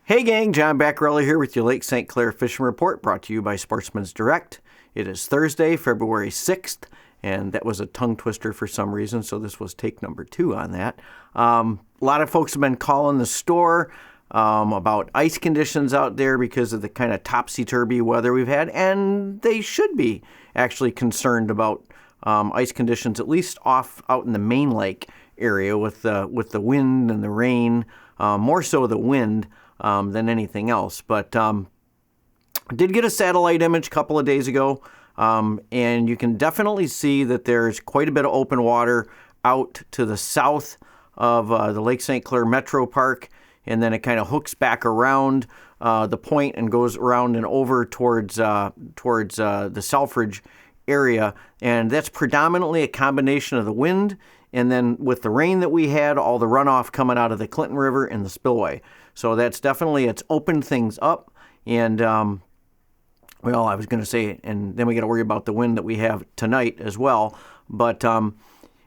Hey gang, John Baccarelli here with your Lake St. Clair Fishing Report, brought to you by Sportsmen's Direct. It is Thursday, February 6th, and that was a tongue twister for some reason, so this was take number 2 on that. A lot of folks have been calling the store about ice conditions out there because of the kind of topsy-turvy weather we've had, and they should be actually concerned about ice conditions, at least out in the main lake area with the wind and the rain, more so the wind than anything else. But I did get a satellite image a couple of days ago, and you can definitely see that there's quite a bit of open water out to the south of the Lake St. Clair Metro Park, and then it kind of hooks back around the point and goes around and over towards the Selfridge area, and that's predominantly a combination of the wind, and then with the rain that we had, all the runoff coming out of the Clinton River and the spillway. So that's definitely, it's opened things up, and well, I was going to say, and then we got to worry about the wind that we have tonight as well. But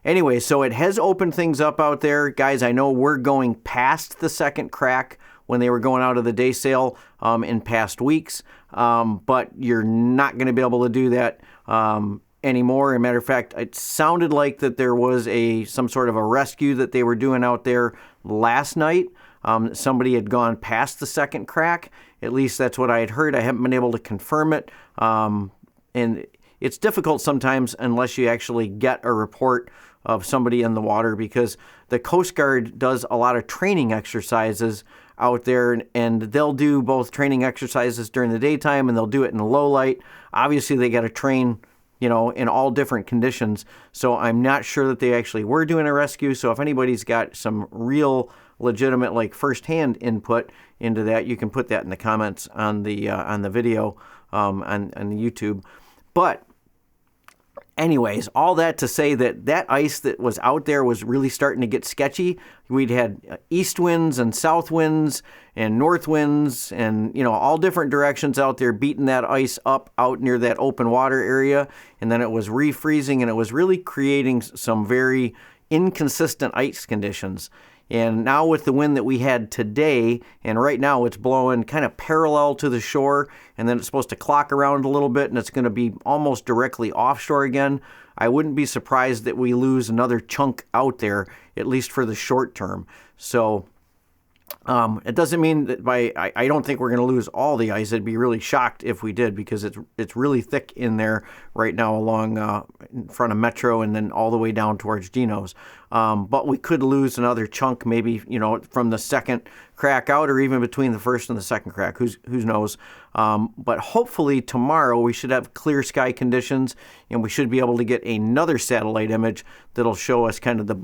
anyway, so it has opened things up out there. Guys, I know we're going past the second crack when they were going out of the day sale in past weeks, but you're not going to be able to do that anymore. As a matter of fact, it sounded like that there was some sort of a rescue that they were doing out there last night. Somebody had gone past the second crack. At least that's what I had heard. I haven't been able to confirm it. And it's difficult sometimes unless you actually get a report of somebody in the water, because the Coast Guard does a lot of training exercises out there, and they'll do both training exercises during the daytime and they'll do it in low light. Obviously, they got to train, in all different conditions. So I'm not sure that they actually were doing a rescue. So if anybody's got some real legitimate, like firsthand input into that, you can put that in the comments on the video on the YouTube. But anyways, all that to say that ice that was out there was really starting to get sketchy. We'd had east winds and south winds and north winds and, all different directions out there beating that ice up out near that open water area. And then it was refreezing, and it was really creating some very inconsistent ice conditions. And now with the wind that we had today, and right now it's blowing kind of parallel to the shore, and then it's supposed to clock around a little bit, and it's going to be almost directly offshore again. I wouldn't be surprised that we lose another chunk out there, at least for the short term. So it doesn't mean that I don't think we're going to lose all the ice. I'd be really shocked if we did, because it's really thick in there right now along in front of Metro and then all the way down towards Geno's. But we could lose another chunk, maybe from the second crack out, or even between the first and the second crack. Who knows? But hopefully tomorrow we should have clear sky conditions, and we should be able to get another satellite image that'll show us kind of the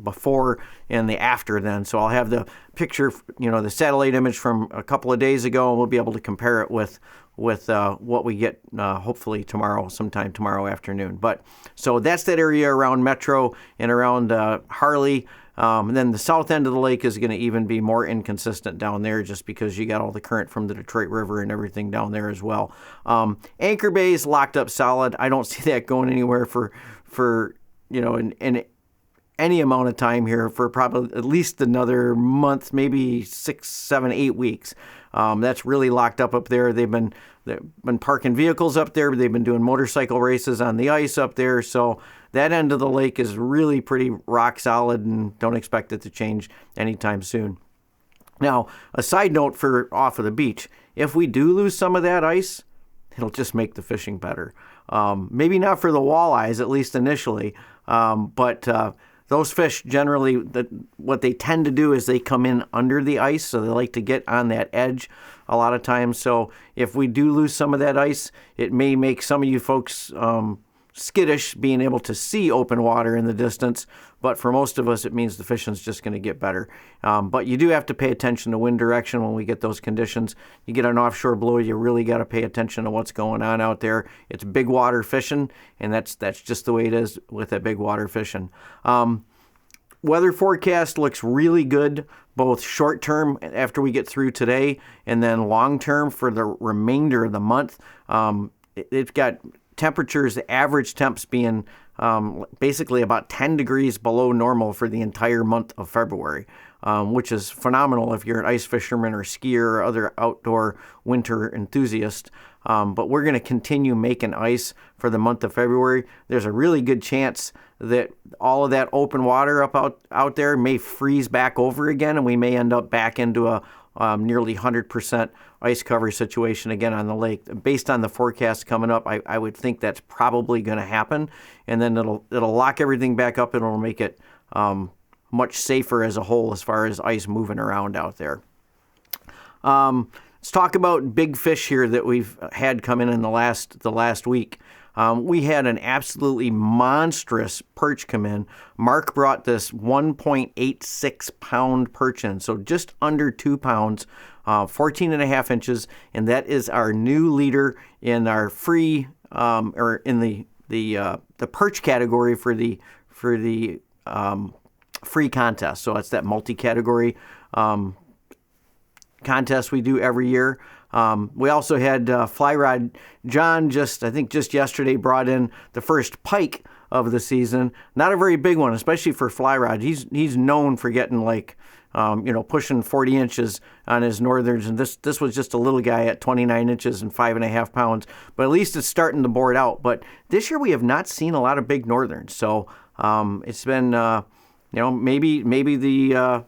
before and the after then. So I'll have the picture, the satellite image from a couple of days ago, and we'll be able to compare it with what we get hopefully sometime tomorrow afternoon. But so that's that area around Metro and around Harley. And then the south end of the lake is going to even be more inconsistent down there, just because you got all the current from the Detroit River and everything down there as well. Anchor Bay is locked up solid. I don't see that going anywhere for in any amount of time here, for probably at least another month, maybe 6, 7, 8 weeks. That's really locked up there. They've been parking vehicles up there. They've been doing motorcycle races on the ice up there. So that end of the lake is really pretty rock solid, and don't expect it to change anytime soon. Now, a side note for off of the beach, if we do lose some of that ice, it'll just make the fishing better. Maybe not for the walleyes, at least initially, but those fish generally, what they tend to do is they come in under the ice, so they like to get on that edge a lot of times. So if we do lose some of that ice, it may make some of you folks skittish being able to see open water in the distance, but for most of us, it means the fishing's just going to get better. But you do have to pay attention to wind direction when we get those conditions. You get an offshore blow, you really got to pay attention to what's going on out there. It's big water fishing, and that's just the way it is with that big water fishing. Weather forecast looks really good, both short term after we get through today, and then long term for the remainder of the month. It's got temperatures, the average temps being basically about 10 degrees below normal for the entire month of February. which is phenomenal if you're an ice fisherman or skier or other outdoor winter enthusiast. But we're going to continue making ice for the month of February. There's a really good chance that all of that open water out there may freeze back over again, and we may end up back into a nearly 100% ice cover situation again on the lake. Based on the forecast coming up, I would think that's probably going to happen, and then it'll lock everything back up, and it'll make it much safer as a whole as far as ice moving around out there. Let's talk about big fish here that we've had come in the last week. We had an absolutely monstrous perch come in. Mark brought this 1.86 pound perch in, so just under 2 pounds, 14 and a half inches, and that is our new leader in our free or in the perch category for the free contest. So it's that multi-category contest we do every year. We also had fly rod. John I think just yesterday brought in the first pike of the season. Not a very big one, especially for fly rod. He's known for getting pushing 40 inches on his northerns, and this was just a little guy at 29 inches and 5.5 pounds. But at least it's starting to board out. But this year we have not seen a lot of big northerns, so it's been maybe the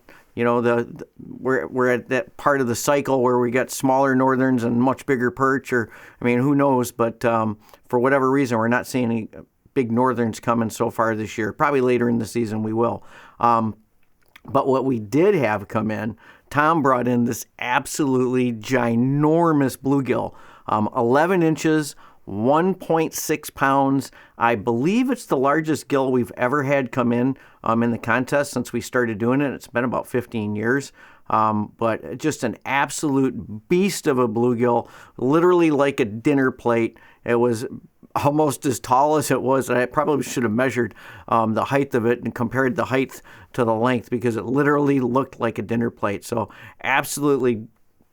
we're at that part of the cycle where we got smaller northerns and much bigger perch, or who knows? But for whatever reason, we're not seeing any big northerns coming so far this year. Probably later in the season we will. But what we did have come in, Tom brought in this absolutely ginormous bluegill, 11 inches. 1.6 pounds. I believe it's the largest gill we've ever had come in the contest since we started doing it. It's been about 15 years. But just an absolute beast of a bluegill, literally like a dinner plate. It was almost as tall as it was. I probably should have measured the height of it and compared the height to the length, because it literally looked like a dinner plate. So absolutely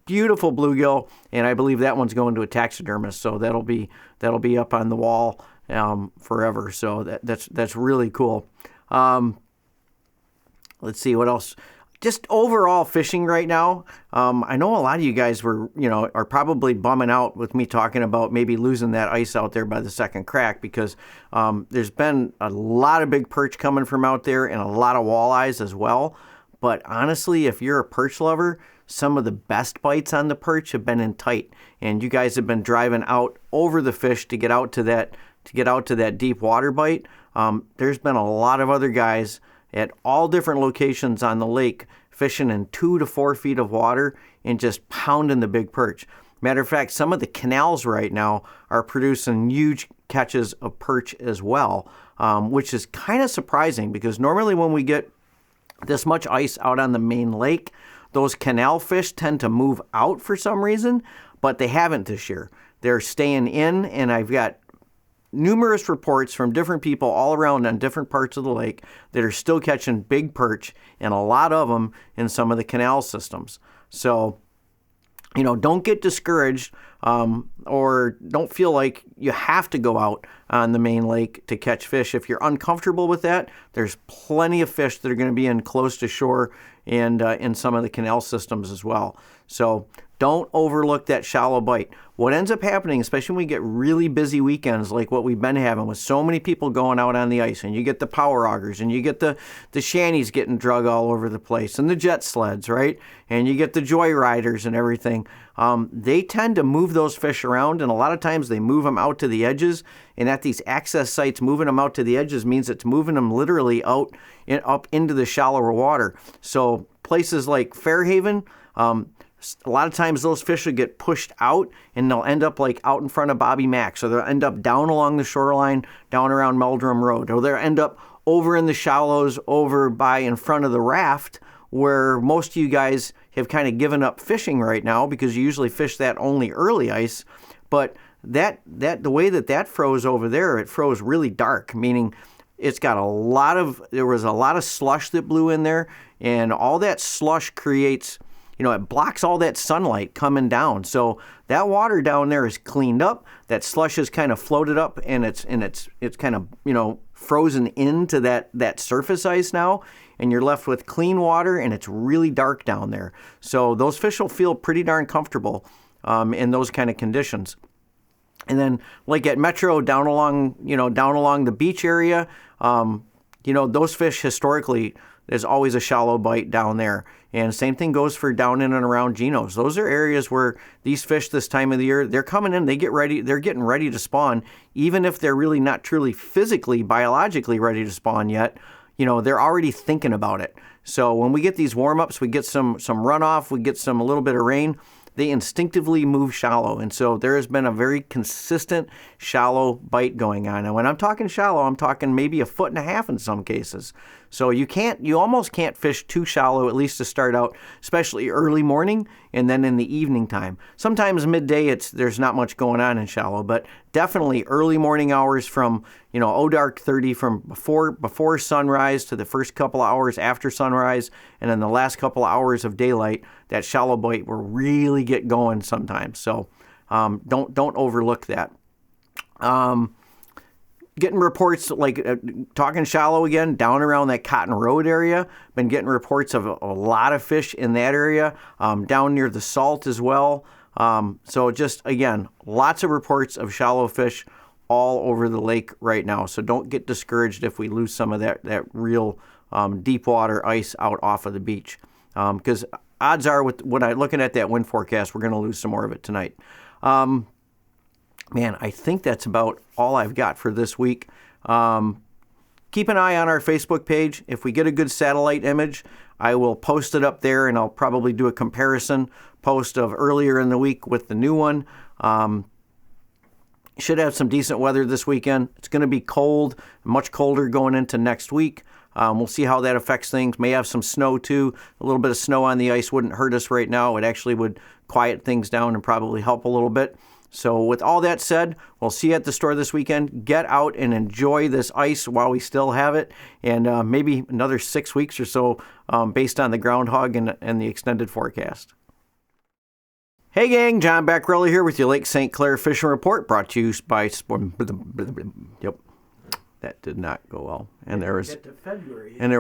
beautiful bluegill, and I believe that one's going to a taxidermist, so that'll be up on the wall forever. So that's really cool. Let's see what else. Just overall fishing right now. I know a lot of you guys are probably bumming out with me talking about maybe losing that ice out there by the second crack, because there's been a lot of big perch coming from out there and a lot of walleyes as well. But honestly, if you're a perch lover, some of the best bites on the perch have been in tight, and you guys have been driving out over the fish to get out to that deep water bite. There's been a lot of other guys at all different locations on the lake fishing in 2 to 4 feet of water and just pounding the big perch. Matter of fact, some of the canals right now are producing huge catches of perch as well, which is kind of surprising, because normally when we get this much ice out on the main lake, those canal fish tend to move out for some reason, but they haven't this year. They're staying in, and I've got numerous reports from different people all around on different parts of the lake that are still catching big perch, and a lot of them in some of the canal systems. So, don't get discouraged or don't feel like you have to go out on the main lake to catch fish. If you're uncomfortable with that, there's plenty of fish that are going to be in close to shore and in some of the canal systems as well. So don't overlook that shallow bite. What ends up happening, especially when we get really busy weekends like what we've been having with so many people going out on the ice, and you get the power augers, and you get the shanties getting drug all over the place, and the jet sleds, right? And you get the joyriders and everything. They tend to move those fish around, and a lot of times they move them out to the edges. And at these access sites, moving them out to the edges means it's moving them literally up into the shallower water. So places like Fairhaven, a lot of times those fish will get pushed out, and they'll end up like out in front of Bobby Mack's, or they'll end up down along the shoreline, down around Meldrum Road, or they'll end up over in the shallows over by in front of the raft, where most of you guys have kind of given up fishing right now because you usually fish that only early ice. But the way that froze over there, it froze really dark, meaning it's got there was a lot of slush that blew in there, and all that slush creates, it blocks all that sunlight coming down. So that water down there is cleaned up. That slush is kind of floated up, and it's kind of, frozen into that surface ice now, and you're left with clean water, and it's really dark down there. So those fish will feel pretty darn comfortable in those kind of conditions. And then, like at Metro, down along the beach area, those fish historically, there's always a shallow bite down there. And same thing goes for down in and around Geno's. Those are areas where these fish this time of the year, they're coming in, they're getting ready to spawn, even if they're really not truly physically, biologically ready to spawn yet. They're already thinking about it. So when we get these warm-ups, we get some runoff, we get a little bit of rain, they instinctively move shallow. And so there has been a very consistent shallow bite going on. And when I'm talking shallow, I'm talking maybe 1.5 feet in some cases. So you almost can't fish too shallow, at least to start out, especially early morning and then in the evening time. Sometimes midday, there's not much going on in shallow, but definitely early morning hours from, dark 30 from before sunrise to the first couple of hours after sunrise, and then the last couple of hours of daylight, that shallow bite will really get going sometimes. So don't overlook that. Getting reports, talking shallow again, down around that Cotton Road area. Been getting reports of a lot of fish in that area, down near the Salt as well. So just, again, lots of reports of shallow fish all over the lake right now. So don't get discouraged if we lose some of that real deep water ice out off of the beach. Because odds are, when I'm looking at that wind forecast, we're going to lose some more of it tonight. Man, I think that's about all I've got for this week. Keep an eye on our Facebook page. If we get a good satellite image, I will post it up there, and I'll probably do a comparison post of earlier in the week with the new one. Should have some decent weather this weekend. It's going to be cold, much colder going into next week. We'll see how that affects things. May have some snow too. A little bit of snow on the ice wouldn't hurt us right now. It actually would quiet things down and probably help a little bit. So with all that said, we'll see you at the store this weekend. Get out and enjoy this ice while we still have it, and maybe another 6 weeks or so based on the groundhog and the extended forecast. Hey gang, John Backrelli here with your Lake St. Clair Fishing Report, brought to you by Yep, that did not go well, and there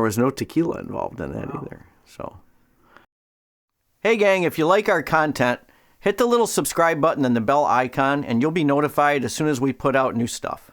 was no tequila involved in that either. So, hey gang, if you like our content, hit the little subscribe button and the bell icon, and you'll be notified as soon as we put out new stuff.